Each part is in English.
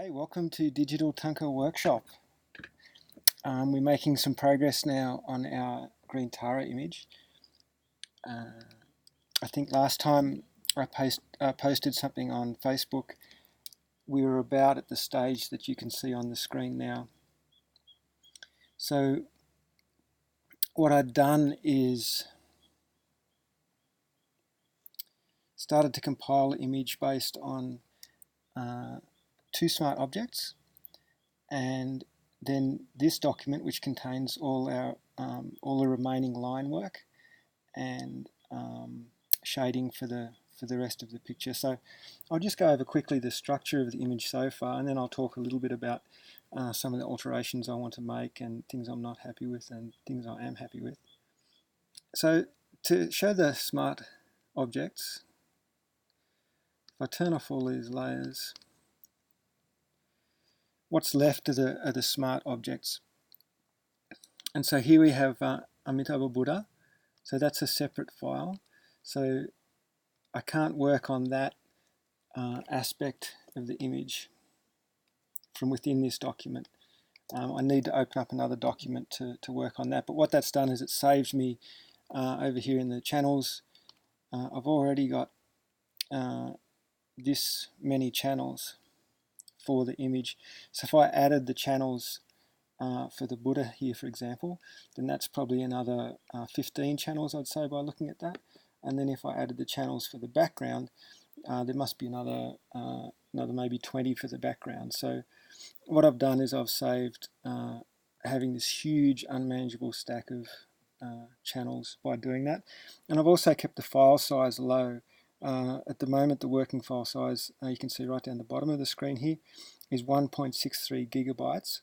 Okay, welcome to Digital Thangka Workshop. We're making some progress now on our green Tara image. I think last time I posted something on Facebook, we were about at the stage that you can see on the screen now. So what I'd done is started to compile an image based on two smart objects, and then this document, which contains all the remaining line work and shading for the rest of the picture. So I'll just go over quickly the structure of the image so far, and then I'll talk a little bit about some of the alterations I want to make and things I'm not happy with and things I am happy with. So to show the smart objects, if I turn off all these layers, what's left are the smart objects. And so here we have Amitabha Buddha. So that's a separate file. So I can't work on that aspect of the image from within this document. I need to open up another document to work on that. But what that's done is it saves me over here in the channels. I've already got this many channels for the image. So if I added the channels for the Buddha here, for example, then that's probably another 15 channels, I'd say, by looking at that. And then if I added the channels for the background, there must be another maybe 20 for the background. So what I've done is I've saved having this huge unmanageable stack of channels by doing that. And I've also kept the file size low. At the moment, the working file size, you can see right down the bottom of the screen here, is 1.63 gigabytes.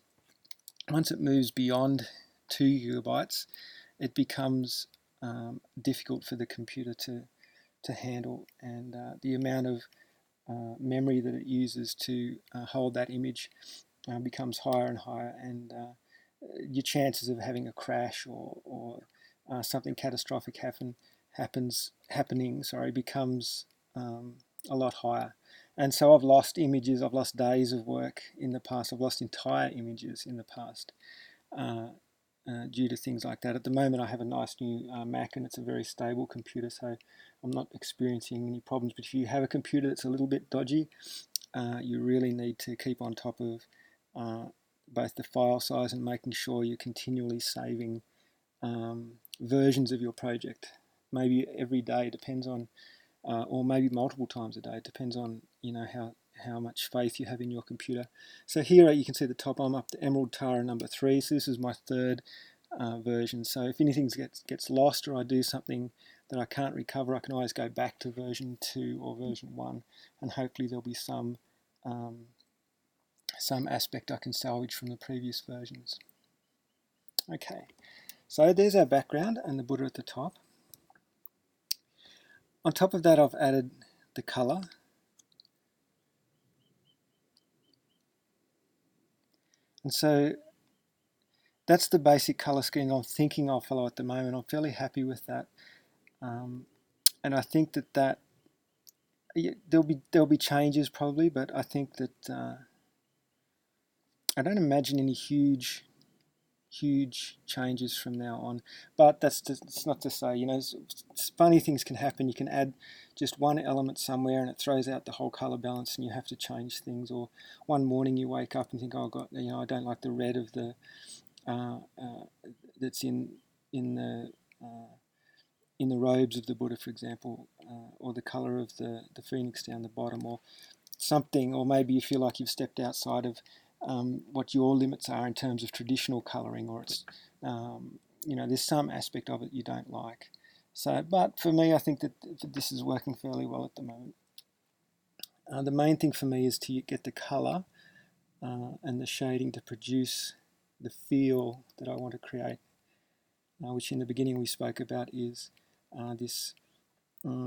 Once it moves beyond 2 gigabytes, it becomes difficult for the computer to handle, and the amount of memory that it uses to hold that image becomes higher and higher, and your chances of having a crash or something catastrophic happening becomes a lot higher. And so I've lost images, I've lost days of work in the past, I've lost entire images in the past due to things like that. At the moment I have a nice new Mac, and it's a very stable computer, so I'm not experiencing any problems. But if you have a computer that's a little bit dodgy, you really need to keep on top of both the file size and making sure you're continually saving versions of your project. Maybe every day, depends on, or maybe multiple times a day, it depends on how much faith you have in your computer. So here you can see the top, I'm up to Emerald Tara number 3, so this is my third version. So if anything gets lost or I do something that I can't recover, I can always go back to version 2 or version 1, and hopefully there'll be some aspect I can salvage from the previous versions. Okay, so there's our background and the Buddha at the top. On top of that, I've added the color. And so that's the basic color scheme I'm thinking I'll follow at the moment. I'm fairly happy with that. And I think that there'll be changes probably, but I think that I don't imagine any huge changes from now on. But it's not to say, funny things can happen. You can add just one element somewhere and it throws out the whole color balance, and you have to change things. Or one morning you wake up and think, oh God, I don't like the red of the that's in the robes of the Buddha, for example, or the color of the phoenix down the bottom, or something. Or maybe you feel like you've stepped outside of what your limits are in terms of traditional colouring, or it's there's some aspect of it you don't like. So, but for me, I think that this is working fairly well at the moment. The main thing for me is to get the colour and the shading to produce the feel that I want to create, which in the beginning we spoke about is this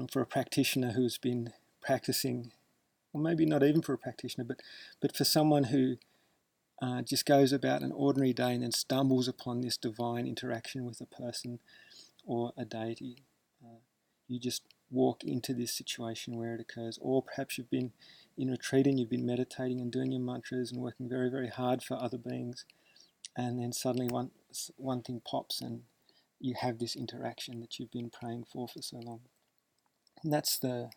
for a practitioner who's been practicing, or maybe not even for a practitioner, but for someone who just goes about an ordinary day and then stumbles upon this divine interaction with a person or a deity. You just walk into this situation where it occurs, or perhaps you've been in retreat and you've been meditating and doing your mantras and working very, very hard for other beings, and then suddenly one thing pops and you have this interaction that you've been praying for so long. And that's the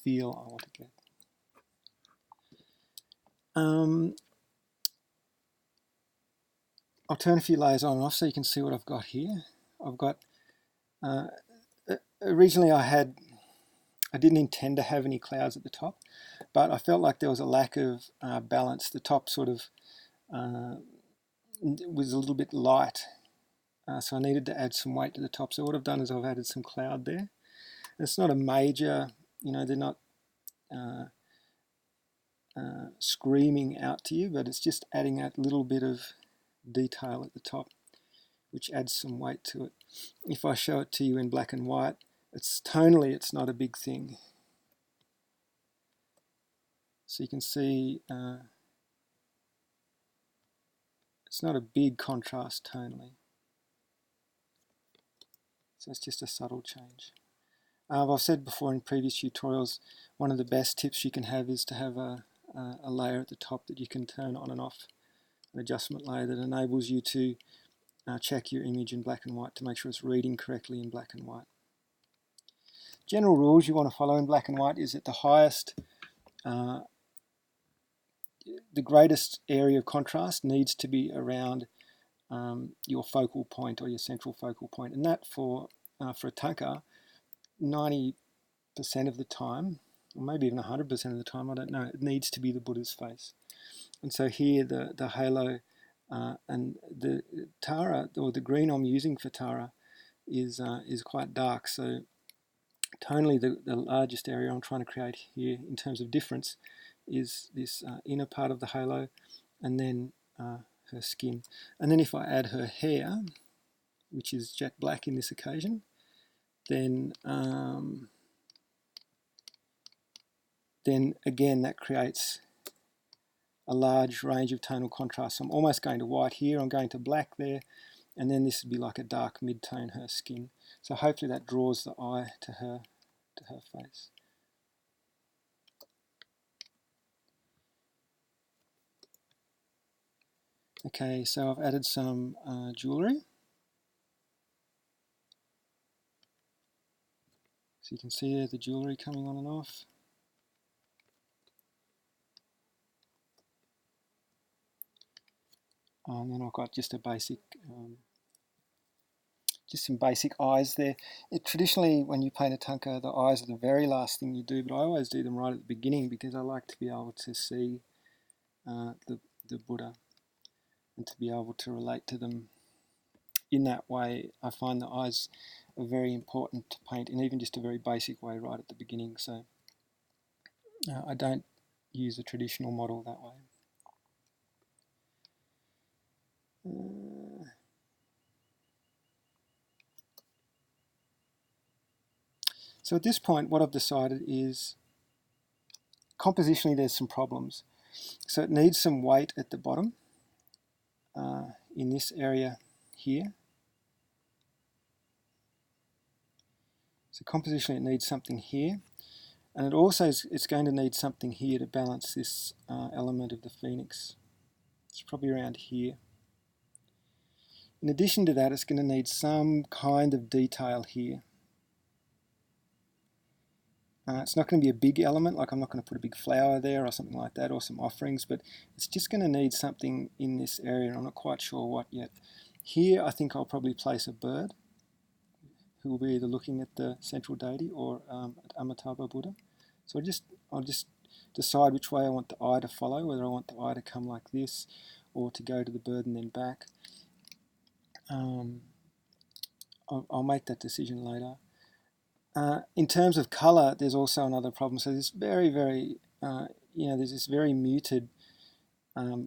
feel I want to get. I'll turn a few layers on and off so you can see what I've got here. I've got, originally I didn't intend to have any clouds at the top, but I felt like there was a lack of balance. The top sort of was a little bit light, so I needed to add some weight to the top. So what I've done is I've added some cloud there. And it's not a major, they're not screaming out to you, but it's just adding a little bit of detail at the top, which adds some weight to it. If I show it to you in black and white, tonally it's not a big thing. So you can see it's not a big contrast tonally. So it's just a subtle change. I've said before in previous tutorials, one of the best tips you can have is to have a layer at the top that you can turn on and off, an adjustment layer that enables you to check your image in black and white to make sure it's reading correctly in black and white. General rules you want to follow in black and white is that the highest, the greatest area of contrast needs to be around your focal point or your central focal point, and that for a Thangka, 90% of the time, or maybe even 100% of the time, I don't know, it needs to be the Buddha's face. And so here the halo and the Tara, or the green I'm using for Tara, is quite dark. So tonally the largest area I'm trying to create here in terms of difference is this inner part of the halo, and then her skin. And then if I add her hair, which is jet black in this occasion, then again that creates a large range of tonal contrast. So I'm almost going to white here, I'm going to black there, and then this would be like a dark mid-tone, her skin. So hopefully that draws the eye to her face. Okay, so I've added some jewellery. So you can see there the jewellery coming on and off. And then I've got just a basic, just some basic eyes there. Traditionally, when you paint a Thangka, the eyes are the very last thing you do, but I always do them right at the beginning because I like to be able to see the Buddha and to be able to relate to them in that way. I find the eyes are very important to paint in even just a very basic way right at the beginning. So I don't use a traditional model that way. So at this point, what I've decided is compositionally there's some problems. So it needs some weight at the bottom in this area here. So compositionally it needs something here. And it also it's going to need something here to balance this element of the phoenix. It's probably around here. In addition to that, it's going to need some kind of detail here. It's not going to be a big element, like I'm not going to put a big flower there or something like that, or some offerings, but it's just going to need something in this area. I'm not quite sure what yet. Here I think I'll probably place a bird who will be either looking at the central deity or at Amitabha Buddha. So I'll just decide which way I want the eye to follow, whether I want the eye to come like this or to go to the bird and then back. I'll make that decision later. In terms of colour, there's also another problem. So this very, very, there's this very muted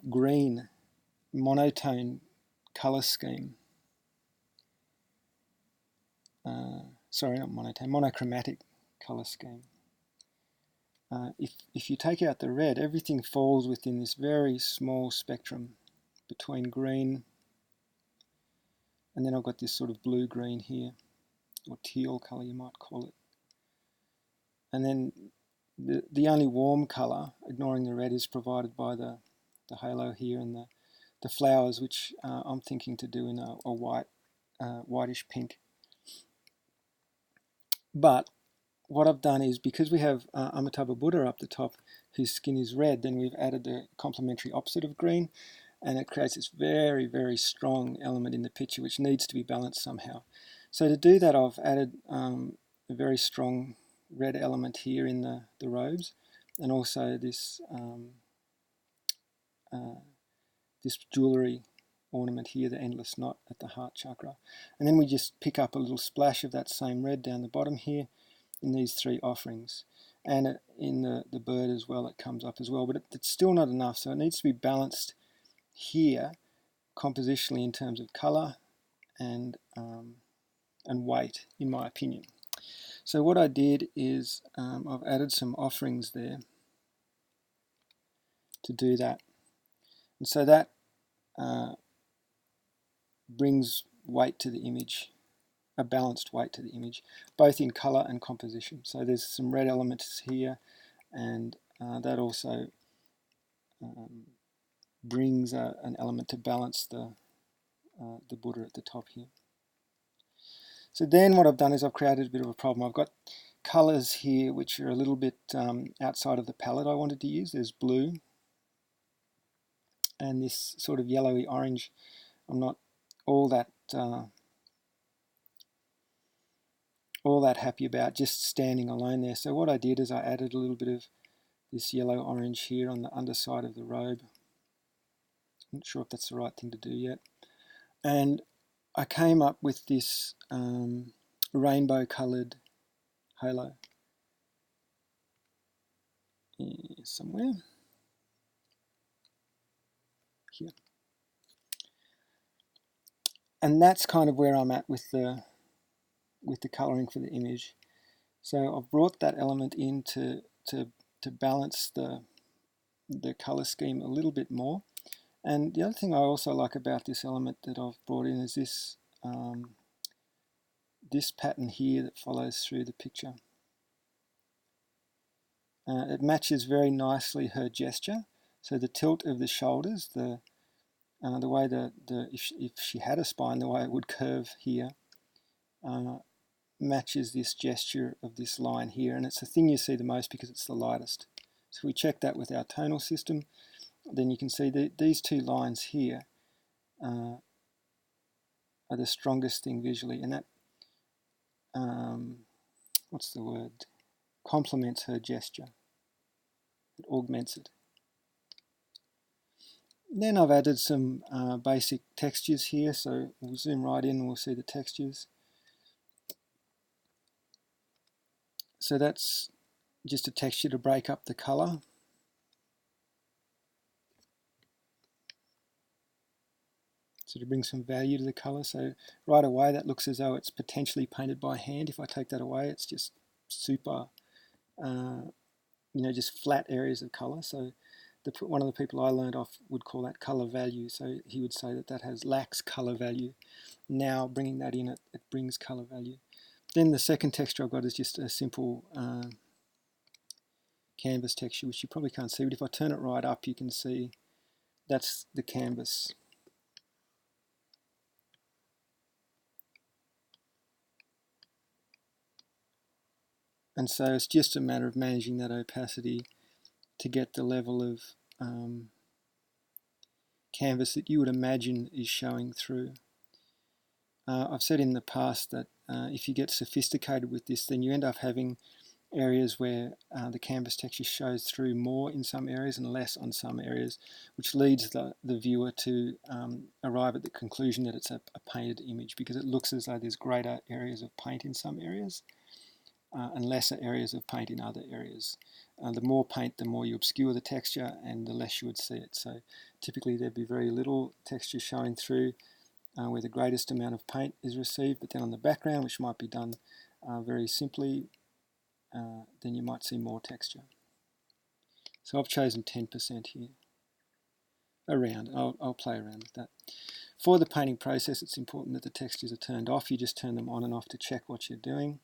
green monotone colour scheme. Sorry, not monotone, monochromatic colour scheme. If you take out the red, everything falls within this very small spectrum between green and then I've got this sort of blue-green here, or teal colour you might call it. And then the only warm colour, ignoring the red, is provided by the halo here and the flowers, which I'm thinking to do in a whitish pink. But what I've done is, because we have Amitabha Buddha up the top, whose skin is red, then we've added the complementary opposite of green, and it creates this very, very strong element in the picture, which needs to be balanced somehow. So to do that, I've added a very strong red element here in the robes, and also this this jewellery ornament here, the endless knot at the heart chakra. And then we just pick up a little splash of that same red down the bottom here in these 3 offerings. And in the bird as well, it comes up as well, but it's still not enough, so it needs to be balanced here compositionally in terms of colour and weight, in my opinion. So what I did is I've added some offerings there to do that. And so that brings weight to the image, a balanced weight to the image, both in colour and composition. So there's some red elements here, and that also brings an element to balance the Buddha at the top here. So then what I've done is I've created a bit of a problem. I've got colours here which are a little bit outside of the palette I wanted to use. There's blue and this sort of yellowy orange. I'm not all that happy about just standing alone there. So what I did is I added a little bit of this yellow orange here on the underside of the robe. I'm not sure if that's the right thing to do yet. And I came up with this rainbow coloured halo somewhere here. And that's kind of where I'm at with the colouring for the image. So I've brought that element in to balance the colour scheme a little bit more. And the other thing I also like about this element that I've brought in is this this pattern here that follows through the picture. It matches very nicely her gesture. So the tilt of the shoulders, the way if she had a spine, the way it would curve here, matches this gesture of this line here, and it's the thing you see the most because it's the lightest. So if we check that with our tonal system, then you can see that these 2 lines here are the strongest thing visually, and that what's the word? Complements her gesture. It augments it. Then I've added some basic textures here, so we'll zoom right in and we'll see the textures. So that's just a texture to break up the colour. So to bring some value to the colour. So right away that looks as though it's potentially painted by hand. If I take that away, it's just super, just flat areas of colour. So one of the people I learned off would call that colour value. So he would say that lacks colour value. Now bringing that in, it brings colour value. Then the second texture I've got is just a simple canvas texture, which you probably can't see, but if I turn it right up, you can see that's the canvas. And so it's just a matter of managing that opacity to get the level of canvas that you would imagine is showing through. I've said in the past that if you get sophisticated with this, then you end up having areas where the canvas texture shows through more in some areas and less on some areas, which leads the viewer to arrive at the conclusion that it's a painted image, because it looks as though there's greater areas of paint in some areas and lesser areas of paint in other areas. The more paint, the more you obscure the texture and the less you would see it. So typically there'd be very little texture showing through where the greatest amount of paint is received, but then on the background, which might be done very simply, then you might see more texture. So I've chosen 10% here. Around, I'll play around with that. For the painting process, it's important that the textures are turned off. You just turn them on and off to check what you're doing.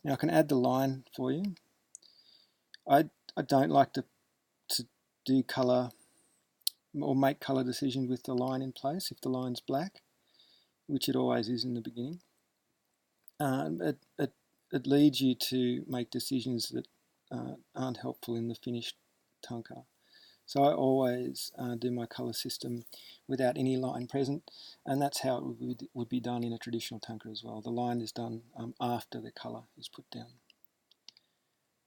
Now I can add the line for you. I don't like to do colour or make colour decisions with the line in place if the line's black, which it always is in the beginning. It leads you to make decisions that aren't helpful in the finished thangka. So I always do my colour system without any line present, and that's how it would be done in a traditional thangka as well. The line is done after the colour is put down.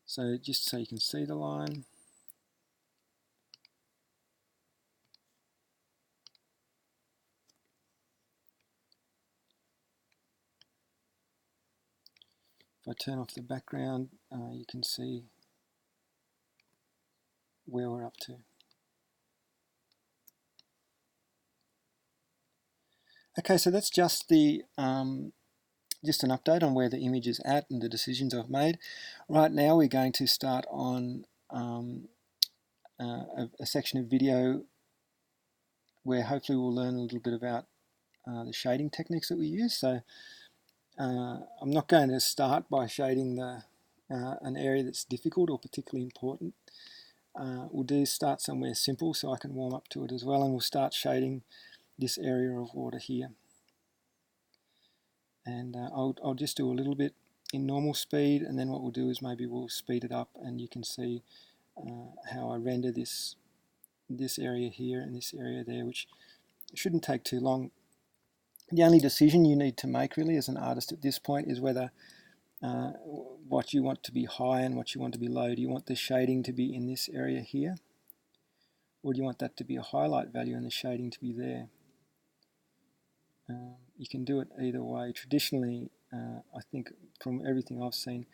So just so you can see the line. If I turn off the background, you can see where we're up to. Okay, so that's just the just an update on where the image is at and the decisions I've made. Right now we're going to start on a section of video where hopefully we'll learn a little bit about the shading techniques that we use. So I'm not going to start by shading an area that's difficult or particularly important. We'll start somewhere simple so I can warm up to it as well, and we'll start shading this area of water here. And I'll just do a little bit in normal speed, and then what we'll do is maybe we'll speed it up and you can see how I render this area here and this area there, which shouldn't take too long. The only decision you need to make really as an artist at this point is whether what you want to be high and what you want to be low. Do you want the shading to be in this area here, or do you want that to be a highlight value and the shading to be there? You can do it either way. Traditionally, I think from everything I've seen,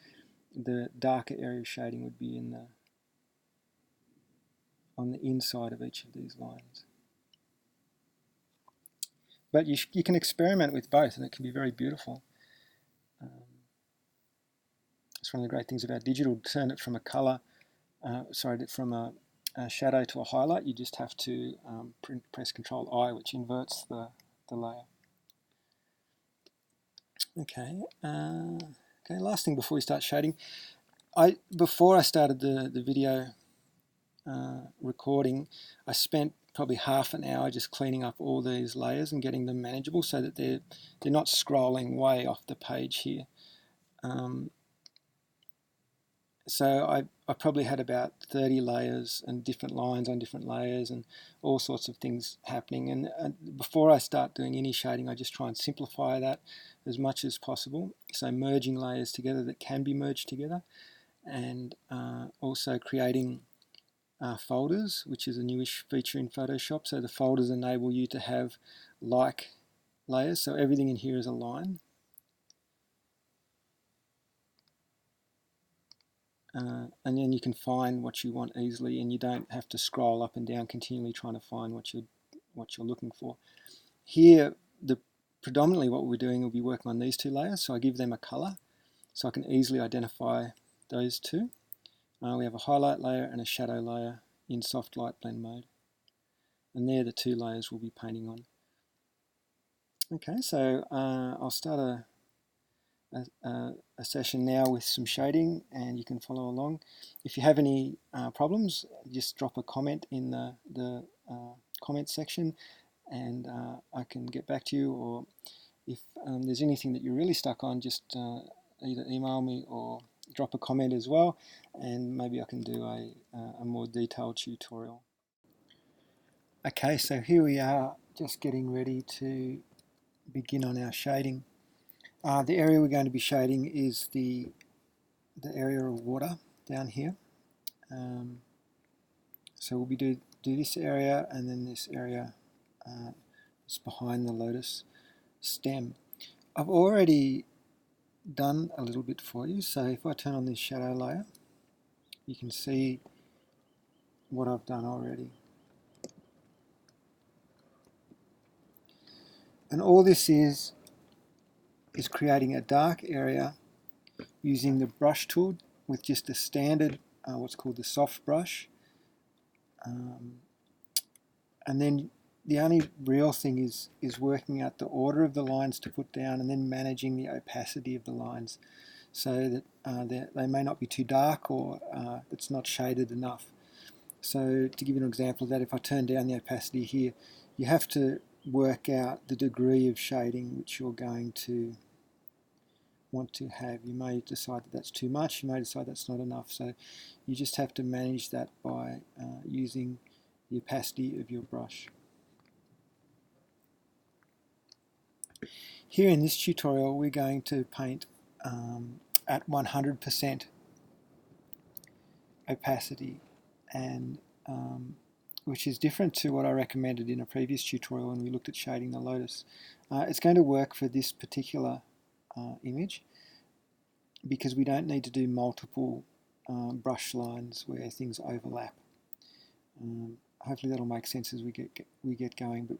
the darker area shading would be on the inside of each of these lines. But you can experiment with both, and it can be very beautiful. It's one of the great things about digital. Turn it from a color, from a shadow to a highlight. You just have to press Control I, which inverts the layer. Okay. Okay. Last thing before we start shading, before I started the video recording, I spent probably half an hour just cleaning up all these layers and getting them manageable so that they're not scrolling way off the page here. So I probably had about 30 layers and different lines on different layers and all sorts of things happening. And before I start doing any shading, I just try and simplify that as much as possible. So merging layers together that can be merged together, and also creating folders, which is a newish feature in Photoshop. So the folders enable you to have like layers. So everything in here is a line. And then you can find what you want easily, and you don't have to scroll up and down continually trying to find what you're looking for. Here, predominantly what we're doing will be working on these two layers, so I give them a color so I can easily identify those two. We have a highlight layer and a shadow layer in soft light blend mode, and they're the two layers we'll be painting on. Okay, so I'll start a session now with some shading, and you can follow along. If you have any problems, just drop a comment in the comment section, and I can get back to you, or if there's anything that you're really stuck on, just either email me or drop a comment as well, and maybe I can do a more detailed tutorial. Okay, so here we are, just getting ready to begin on our shading. The area we're going to be shading is the area of water down here. So we'll be do this area, and then this area is behind the lotus stem. I've already done a little bit for you, so if I turn on this shadow layer, you can see what I've done already. And all this is creating a dark area using the brush tool with just a standard, what's called the soft brush. And then the only real thing is working out the order of the lines to put down, and then managing the opacity of the lines. so that they may not be too dark, or it's not shaded enough. So to give you an example of that, if I turn down the opacity here, you have to work out the degree of shading which you're going to want to have. You may decide that that's too much, you may decide that's not enough, so you just have to manage that by using the opacity of your brush. Here in this tutorial we're going to paint at 100% opacity, and which is different to what I recommended in a previous tutorial when we looked at shading the lotus. It's going to work for this particular image because we don't need to do multiple brush lines where things overlap. Hopefully that'll make sense as we get going. But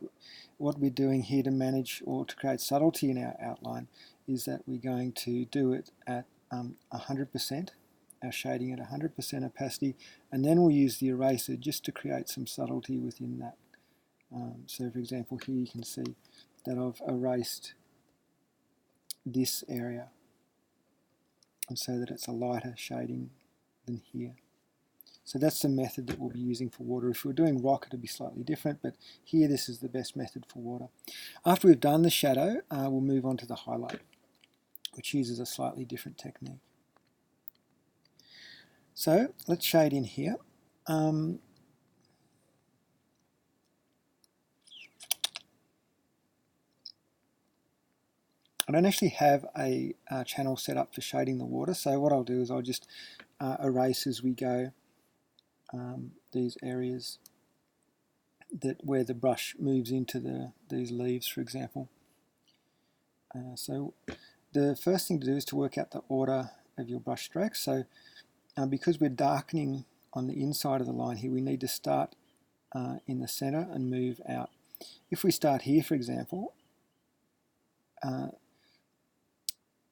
what we're doing here to manage or to create subtlety in our outline is that we're going to do it at 100%, our shading at 100% opacity, and then we'll use the eraser just to create some subtlety within that. So for example, here you can see that I've erased this area, and so that it's a lighter shading than here. So that's the method that we'll be using for water. If we were doing rock, it would be slightly different, but here this is the best method for water. After we've done the shadow, we'll move on to the highlight, which uses a slightly different technique. So let's shade in here. I don't actually have a channel set up for shading the water, so what I'll do is I'll just erase as we go these areas where the brush moves into these leaves, for example. So the first thing to do is to work out the order of your brush strokes. So because we're darkening on the inside of the line here, we need to start in the center and move out. If we start here, for example,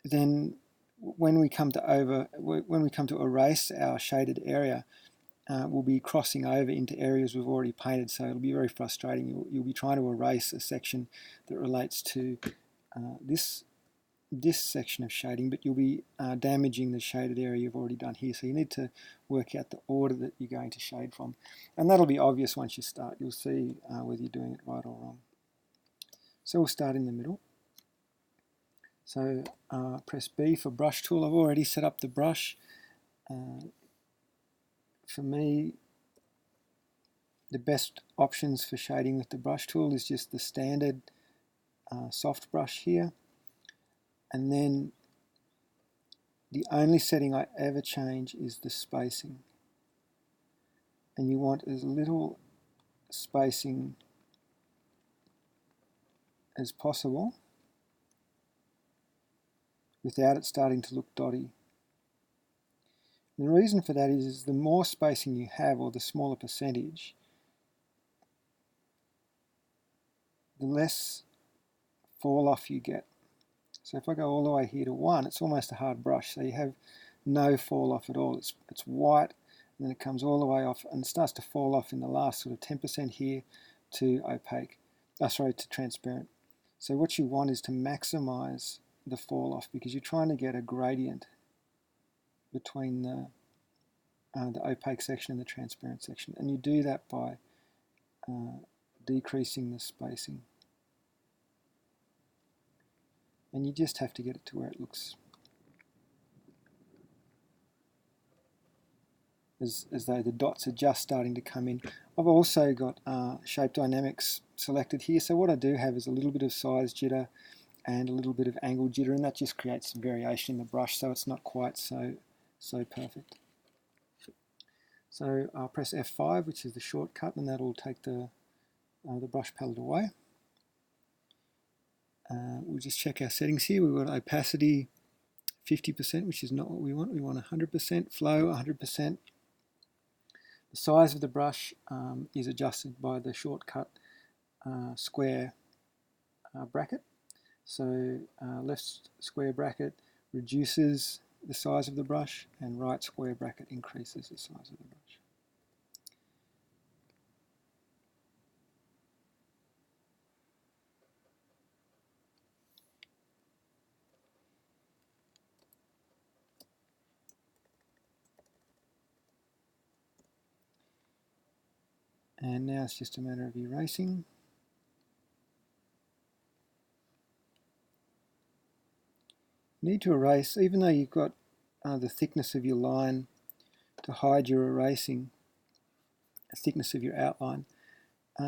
then when we come to erase our shaded area, we'll be crossing over into areas we've already painted, so it'll be very frustrating. You'll be trying to erase a section that relates to this section of shading, but you'll be damaging the shaded area you've already done here. So you need to work out the order that you're going to shade from, and that'll be obvious once you start. You'll see whether you're doing it right or wrong. So we'll start in the middle. So press B for brush tool. I've already set up the brush. For me, the best options for shading with the brush tool is just the standard soft brush here, and then the only setting I ever change is the spacing, and you want as little spacing as possible without it starting to look dotty. And the reason for that is the more spacing you have, or the smaller percentage, the less fall off you get. So if I go all the way here to 1, it's almost a hard brush, so you have no fall off at all. It's white, and then it comes all the way off and starts to fall off in the last sort of 10% here to opaque, to transparent. So what you want is to maximize the fall off, because you're trying to get a gradient between the opaque section and the transparent section, and you do that by decreasing the spacing. And you just have to get it to where it looks as though the dots are just starting to come in. I've also got shape dynamics selected here, so what I do have is a little bit of size jitter and a little bit of angle jitter, and that just creates some variation in the brush, so it's not quite so perfect. So I'll press F5, which is the shortcut, and that'll take the brush palette away. We'll just check our settings here. We've got opacity 50%, which is not what we want. We want 100%, flow 100%. The size of the brush is adjusted by the shortcut square bracket. So left square bracket reduces the size of the brush, and right square bracket increases the size of the brush. And now it's just a matter of erasing. You need to erase, even though you've got the thickness of your line to hide your erasing, the thickness of your outline,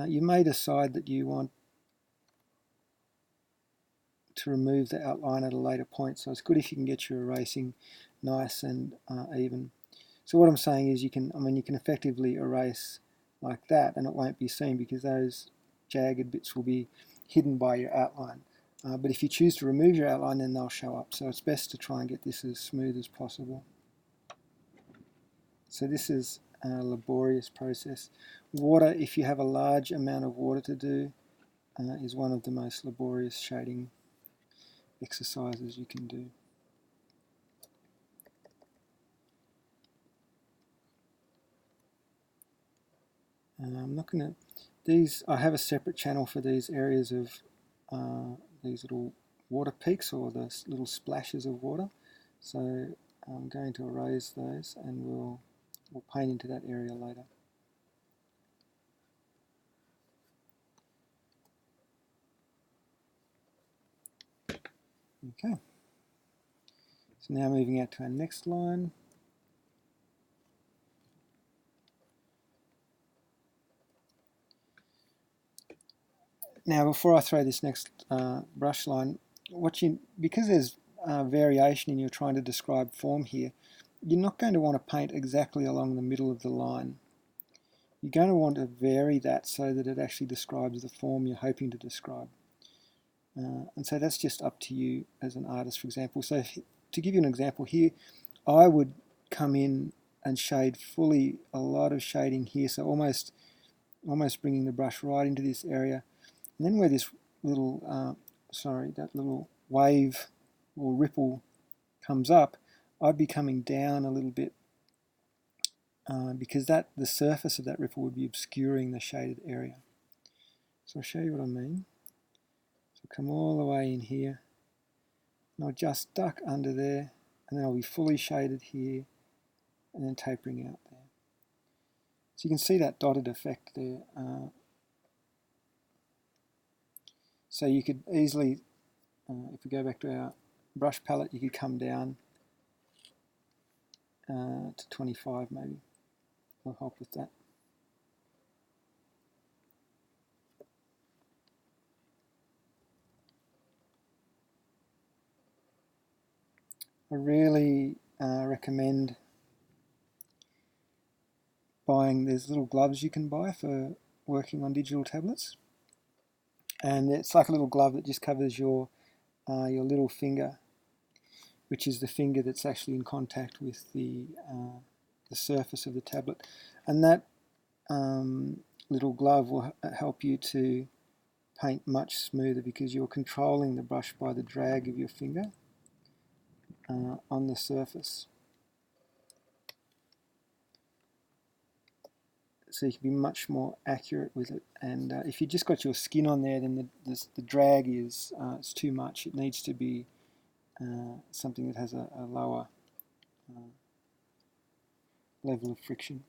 you may decide that you want to remove the outline at a later point. So it's good if you can get your erasing nice and even. So what I'm saying is you can effectively erase like that and it won't be seen because those jagged bits will be hidden by your outline. But if you choose to remove your outline, then they'll show up. So it's best to try and get this as smooth as possible. So this is a laborious process. Water, if you have a large amount of water to do, is one of the most laborious shading exercises you can do. I'm not going to, these, I have a separate channel for these areas of these little water peaks or the little splashes of water. So I'm going to erase those and we'll paint into that area later. Okay, so now moving out to our next line. Now before I throw this next brush line, because there's variation and you're trying to describe form here, you're not going to want to paint exactly along the middle of the line. You're going to want to vary that so that it actually describes the form you're hoping to describe. And so that's just up to you as an artist, for example. So to give you an example here, I would come in and shade fully, a lot of shading here, so almost bringing the brush right into this area. And then where this little, that little wave or ripple comes up, I'd be coming down a little bit because the surface of that ripple would be obscuring the shaded area. So I'll show you what I mean. So come all the way in here, and I'll just duck under there, and then I'll be fully shaded here, and then tapering out there. So you can see that dotted effect there. So you could easily, if we go back to our brush palette, you could come down to 25 maybe. Will help with that. I really recommend buying, there's little gloves you can buy for working on digital tablets, and it's like a little glove that just covers your little finger, which is the finger that's actually in contact with the surface of the tablet, and that little glove will help you to paint much smoother because you're controlling the brush by the drag of your finger on the surface. So you can be much more accurate with it. And if you just got your skin on there, then the drag is it's too much. It needs to be something that has a lower level of friction.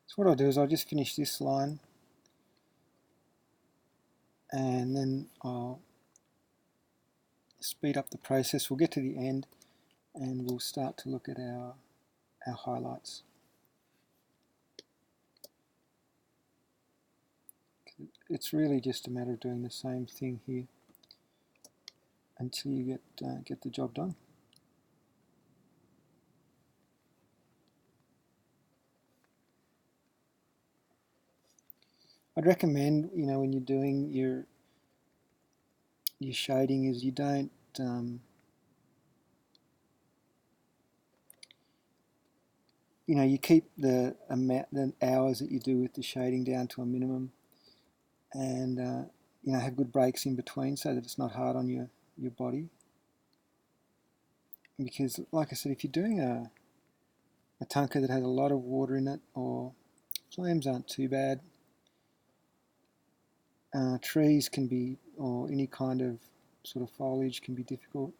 So what I'll do is I'll just finish this line and then I'll speed up the process. We'll get to the end and we'll start to look at our highlights. It's really just a matter of doing the same thing here until you get the job done. I'd recommend, when you're doing your shading, is you don't you keep the hours that you do with the shading down to a minimum, and have good breaks in between so that it's not hard on your body. Because, like I said, if you're doing a thangka that has a lot of water in it, or flames aren't too bad, trees can be, or any kind of sort of foliage can be difficult.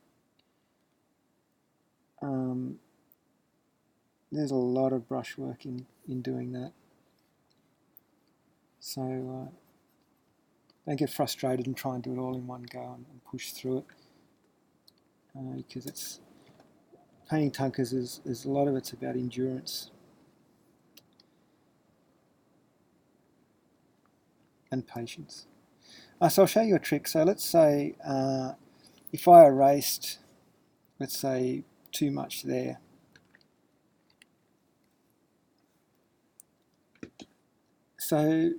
There's a lot of brushwork in doing that. So don't get frustrated and try and do it all in one go and push through it, because it's painting thangkas is a lot of it's about endurance and patience. So I'll show you a trick. So let's say if I erased, let's say, too much there. So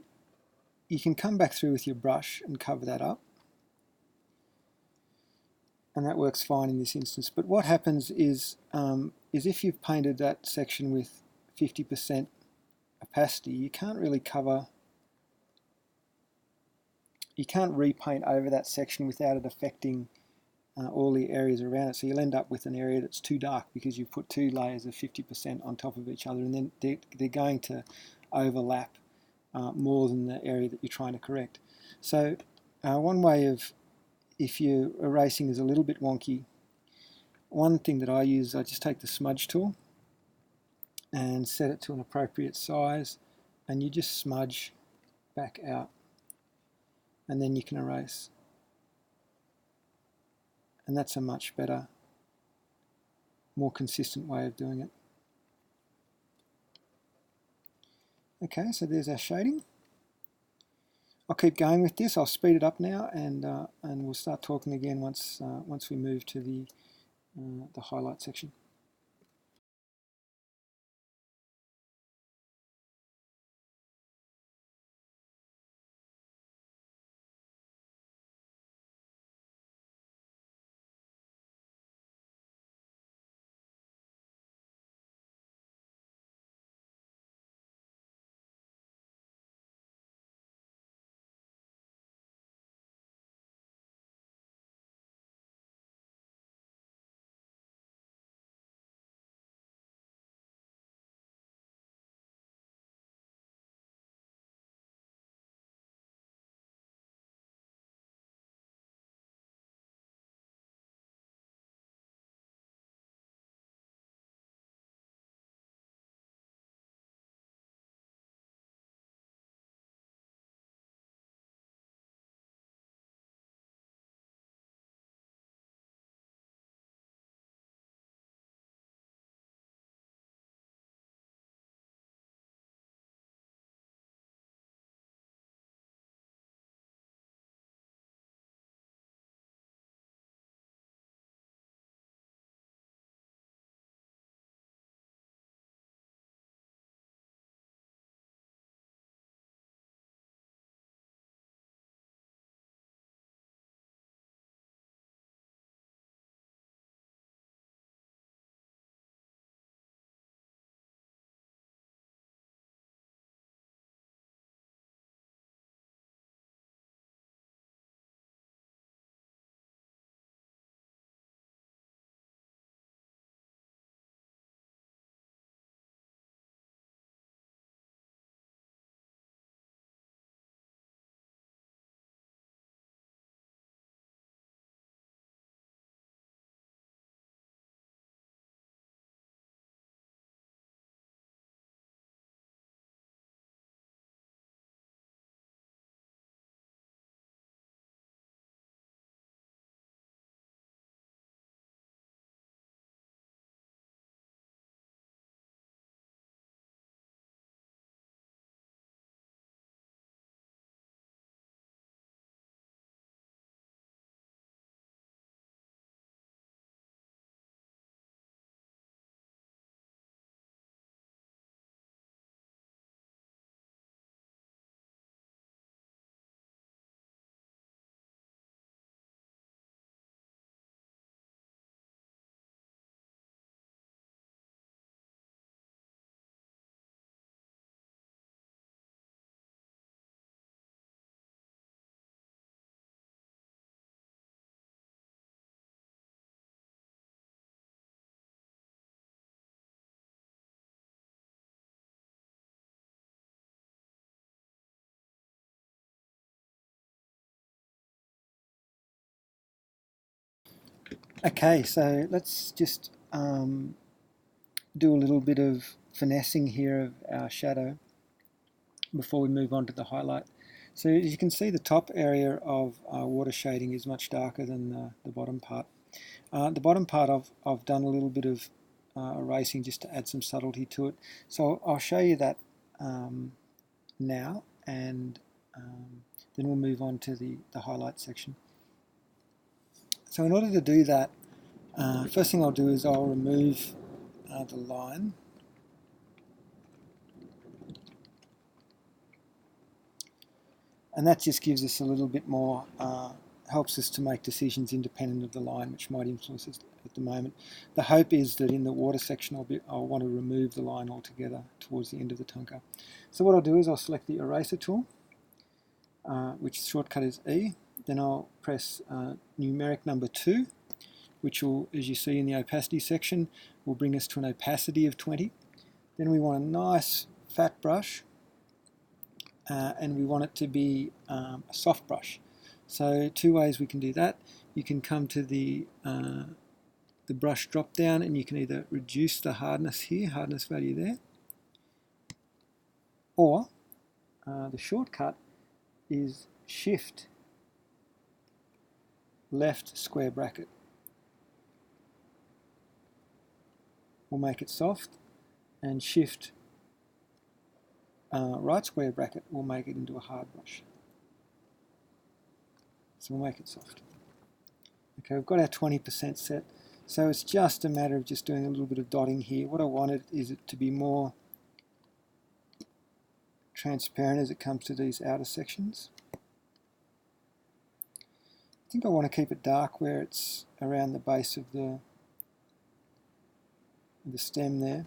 you can come back through with your brush and cover that up. And that works fine in this instance. But what happens is if you've painted that section with 50% opacity, you can't really you can't repaint over that section without it affecting all the areas around it. So you'll end up with an area that's too dark because you've put two layers of 50% on top of each other, and then they're going to overlap more than the area that you're trying to correct. So one way of, if your erasing is a little bit wonky, one thing that I use, I just take the smudge tool and set it to an appropriate size, and you just smudge back out, and then you can erase. And that's a much better, more consistent way of doing it. Okay, so there's our shading. I'll keep going with this. I'll speed it up now, and we'll start talking again once we move to the highlight section. Okay, so let's just do a little bit of finessing here of our shadow before we move on to the highlight. So as you can see, the top area of water shading is much darker than the bottom part. The bottom part I've done a little bit of erasing just to add some subtlety to it. So I'll show you that now, and then we'll move on to the highlight section. So in order to do that, first thing I'll do is I'll remove the line. And that just gives us a little bit more, helps us to make decisions independent of the line, which might influence us at the moment. The hope is that in the water section I'll want to remove the line altogether towards the end of the Thangka. So what I'll do is I'll select the eraser tool, which shortcut is E. Then I'll press numeric number 2, which will, as you see in the opacity section, will bring us to an opacity of 20. Then we want a nice fat brush. And we want it to be a soft brush. So two ways we can do that. You can come to the brush drop down, and you can either reduce the hardness here, hardness value there, or the shortcut is Shift left square bracket. We'll make it soft, and Shift right square bracket will make it into a hard brush. So we'll make it soft. Okay, we've got our 20% set. So it's just a matter of just doing a little bit of dotting here. What I wanted is it to be more transparent as it comes to these outer sections. I think I want to keep it dark where it's around the base of the stem there.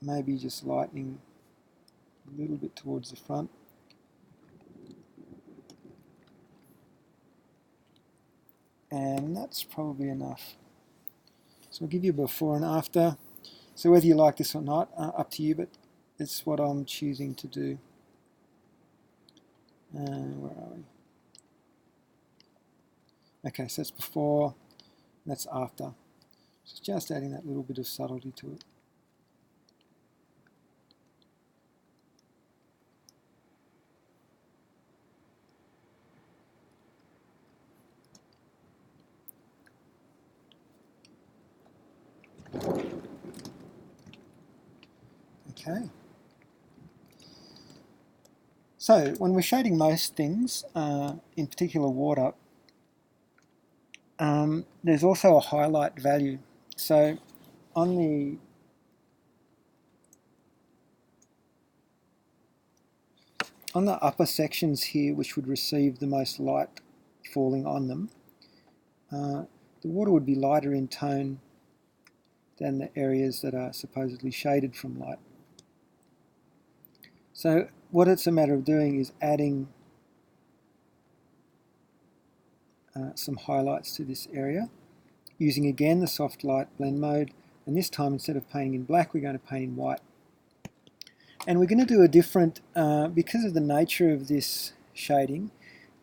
Maybe just lightening a little bit towards the front. And that's probably enough. So I'll give you a before and after. So whether you like this or not, up to you, but it's what I'm choosing to do. Where are we? Okay, so that's before, that's after. So just adding that little bit of subtlety to it. Okay. So when we're shading most things, in particular water, there's also a highlight value. So on the upper sections here, which would receive the most light falling on them, the water would be lighter in tone than the areas that are supposedly shaded from light. So what it's a matter of doing is adding some highlights to this area, using again the soft light blend mode, and this time instead of painting in black we're going to paint in white. And we're going to do a different, because of the nature of this shading,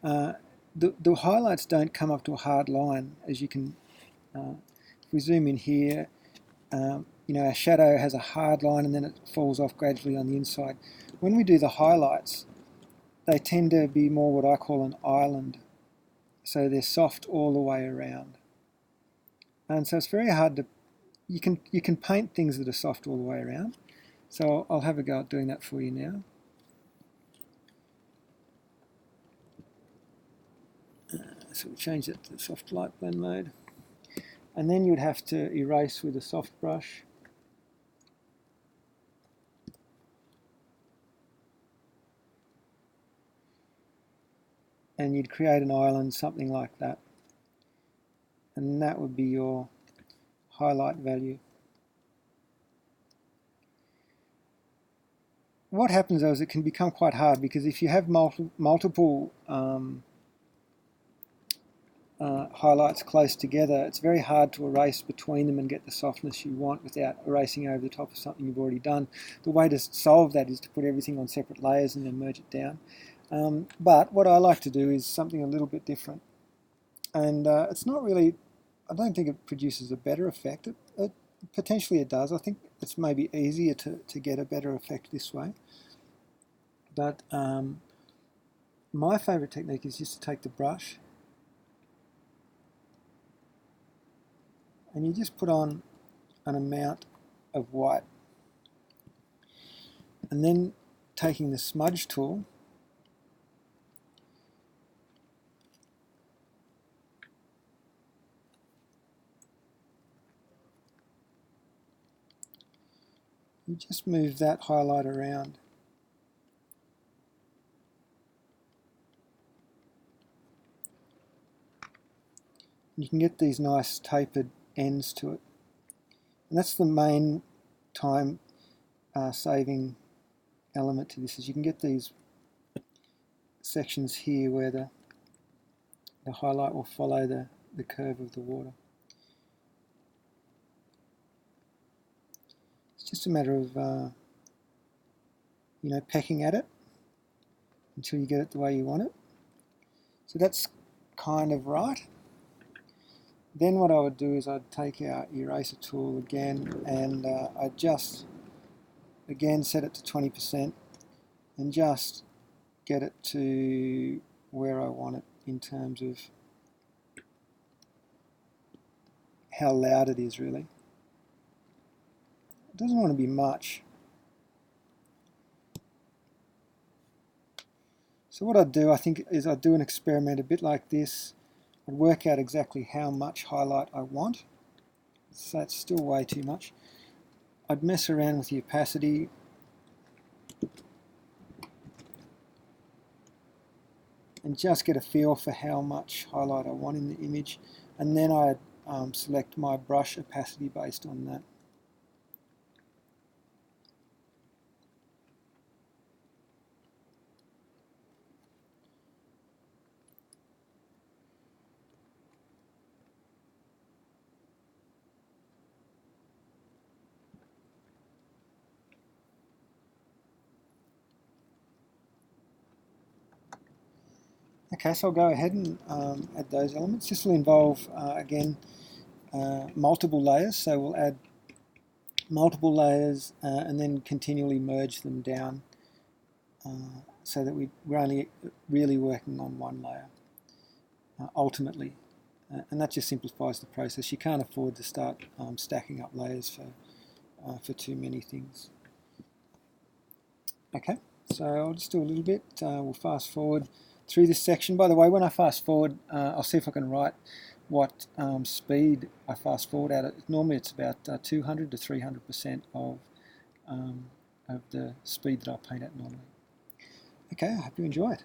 the highlights don't come up to a hard line, as you can, if we zoom in here, you know, our shadow has a hard line and then it falls off gradually on the inside. When we do the highlights, they tend to be more what I call an island. So they're soft all the way around. And so it's very hard to, you can paint things that are soft all the way around. So I'll have a go at doing that for you now. So we'll change that to the soft light blend mode. And then you'd have to erase with a soft brush. And you'd create an island, something like that. And that would be your highlight value. What happens though is it can become quite hard, because if you have multiple highlights close together, it's very hard to erase between them and get the softness you want without erasing over the top of something you've already done. The way to solve that is to put everything on separate layers and then merge it down. But what I like to do is something a little bit different. and it's not really, I don't think it produces a better effect. Potentially it does. I think it's maybe easier to get a better effect this way. But my favourite technique is just to take the brush and you just put on an amount of white, and then taking the smudge tool you just move that highlight around. You can get these nice tapered ends to it, and that's the main time saving element to this, is you can get these sections here where the highlight will follow the curve of the water. It's just a matter of pecking at it until you get it the way you want it. So that's kind of right. Then what I would do is I'd take our eraser tool again, and I'd just again set it to 20% and just get it to where I want it in terms of how loud it is really. It doesn't want to be much. So what I'd do, I think, is I'd do an experiment a bit like this. I'd work out exactly how much highlight I want. So that's still way too much. I'd mess around with the opacity. And just get a feel for how much highlight I want in the image. And then I'd select my brush opacity based on that. Okay, so I'll go ahead and add those elements. This will involve, again, multiple layers. So we'll add multiple layers and then continually merge them down so that we're only really working on one layer ultimately. And that just simplifies the process. You can't afford to start stacking up layers for too many things. Okay, so I'll just do a little bit. We'll fast forward through this section. By the way, when I fast forward, I'll see if I can write what speed I fast forward at. Normally it's about 200 to 300% of the speed that I paint at normally. Okay, I hope you enjoy it.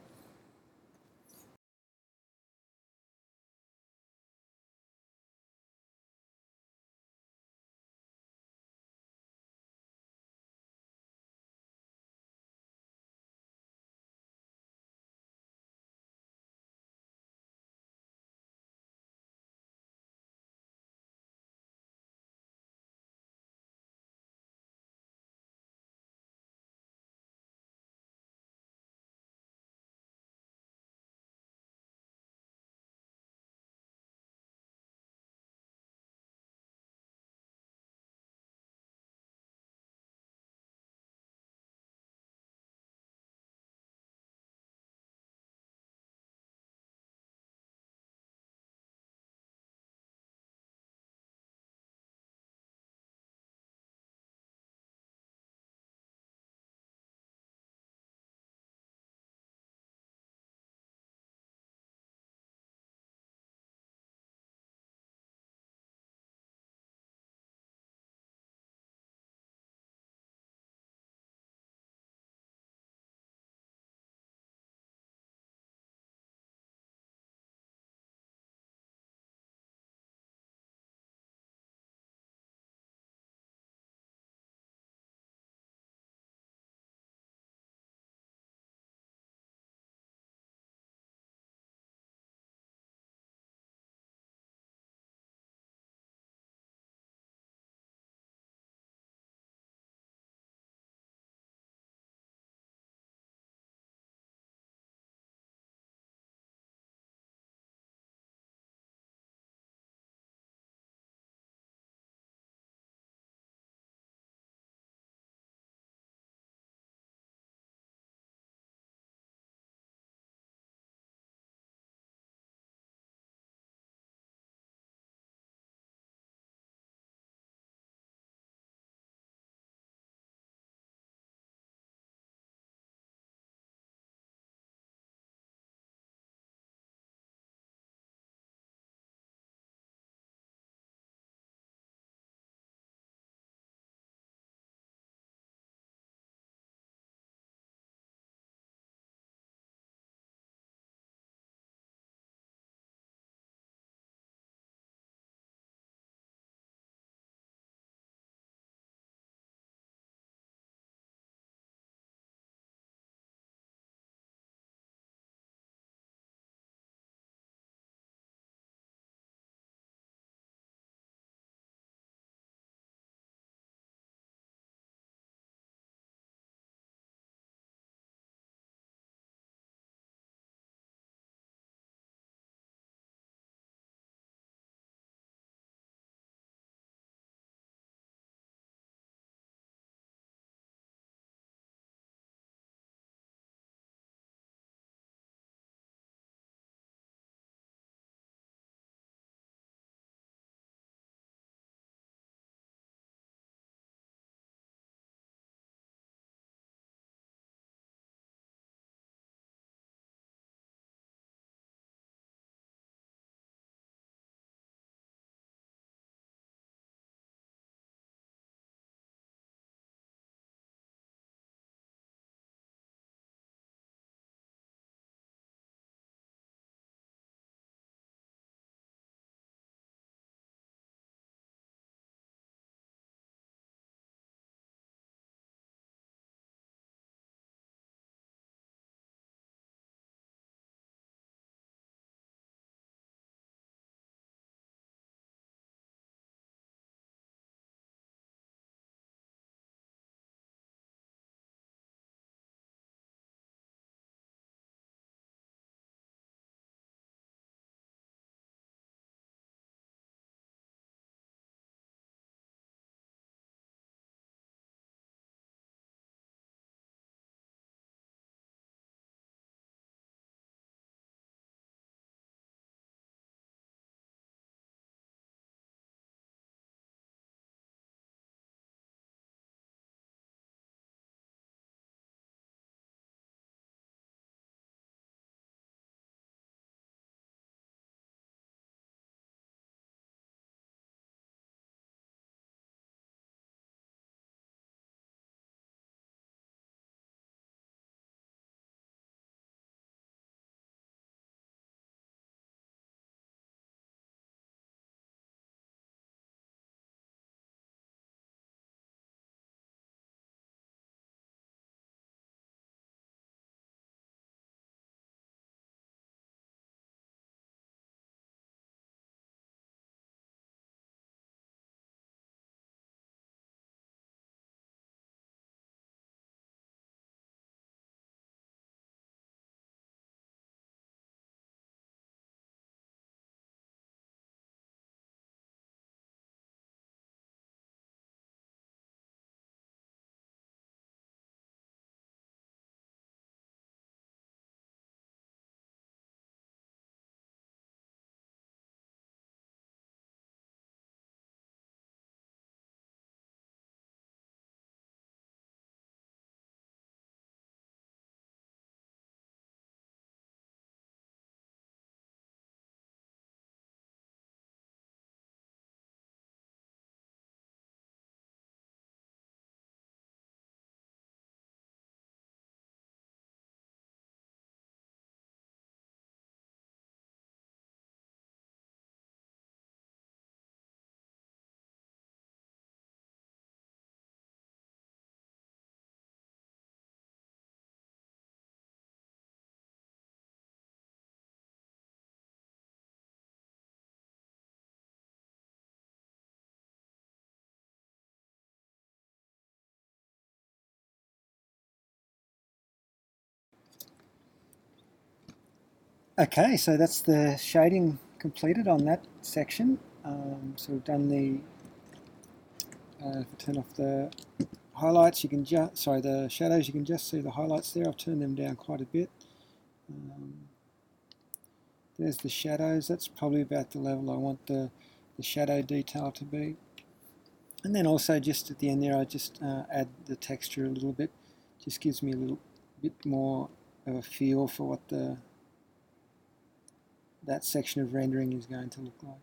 Okay, so that's the shading completed on that section. So we've done the, if I turn off the highlights, you can just, sorry, the shadows, you can just see the highlights there. I've turned them down quite a bit. There's the shadows. That's probably about the level I want the shadow detail to be. And then also just at the end there, I just add the texture a little bit. Just gives me a little bit more of a feel for what that section of rendering is going to look like.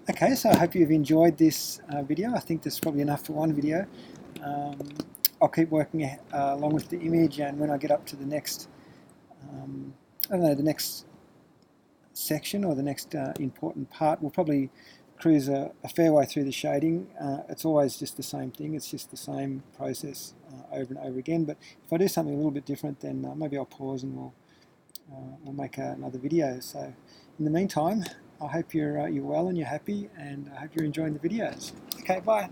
Okay, so I hope you've enjoyed this video. I think there's probably enough for one video. I'll keep working along with the image, and when I get up to the next, I don't know, the next section or the next important part, we'll probably cruise a fair way through the shading. It's always just the same thing. It's just the same process over and over again. But if I do something a little bit different, then maybe I'll pause and we'll make another video. So in the meantime, I hope you're well and you're happy, and I hope you're enjoying the videos. Okay, bye.